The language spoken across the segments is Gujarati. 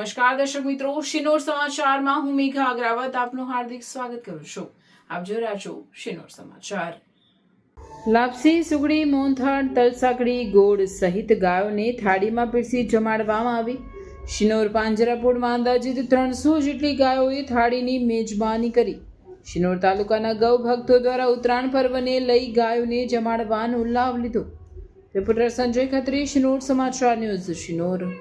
નમસ્કાર દર્શક મિત્રો, શિનોર સમાચારમાં હું મેઘા અગ્રાવત આપનું હાર્દિક સ્વાગત કરું છું। આપ જોઈ રહ્યા છો શિનોર સમાચાર। લાપસી, સુગડી, મોહનથાળ, તલસાકડી, ગોળ સહિત ગાયોને થાળીમાં પીરસી જમાડવામાં આવી। શિનોર પાંજરાપોળમાં અંદાજિત 300 જેટલી ગાયોએ થાળીની મેજબાની કરી। શિનોર તાલુકાના ગૌ ભક્તો દ્વારા ઉત્તરાયણ પર્વને લઈ ગાયોને જમાડવાનો લાભ લીધો। રિપોર્ટર સંજય ખત્રી, શિનોર સમાચાર ન્યૂઝ, શિનોર।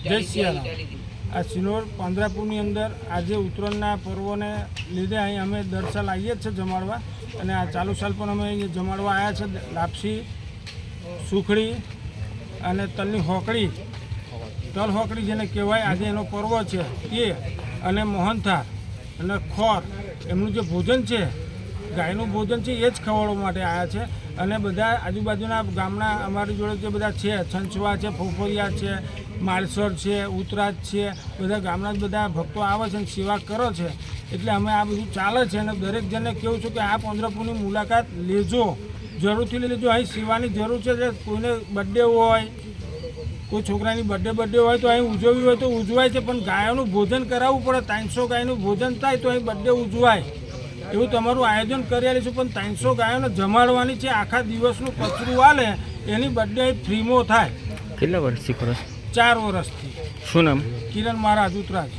જય સિયારામ। આ શિનોર પાંજરાપોળની અંદર આજે ઉત્તરાયણના પર્વને લીધે અહીં અમે દર સાલ આવીએ જ છે જમાડવા, અને આ ચાલુ સાલ પણ અમે અહીં જમાડવા આવ્યા છે। લાપસી, સુખડી અને તલની હોકળી, તલ હોકળી જેને કહેવાય, આજે એનો પર્વ છે એ, અને મોહનથાળ અને ખોર, એમનું જે ભોજન છે, ગાયનું ભોજન છે, એ જ ખવડાવવા માટે આવ્યા છે। અને બધા આજુબાજુના ગામના અમારી જોડે જે બધા છે, છંછવા છે, ફોફરિયા છે, માળસર છે, ઉતરાજ છે, બધા ગામના જ બધા ભક્તો આવે છે અને સેવા કરે છે। એટલે અમે આ બધું ચાલે છે, અને દરેક જણને કહું છું કે આ પાંજરાપોળની મુલાકાત લેજો, જરૂરથી લેજો। અહીં સેવાની જરૂર છે। કોઈને બર્થડે હોય, કોઈ છોકરાની બર્થડે હોય તો અહીં ઉજવવી હોય તો ઉજવાય છે, પણ ગાયોનું ભોજન કરાવવું પડે। 300 ગાયનું ભોજન થાય તો અહીં બર્થડે ઉજવાય, એવું તમારું આયોજન કરી આવીશું। પણ 300 ગાયોને જમાડવાની છે, આખા દિવસનું કચરું આલે એની બર્થડે ફ્રીમાં થાય। કેટલા વર્ષથી કરો? 4 વર્ષથી। શું નામ? કિરણ મહારાજ, ઉતરાજ।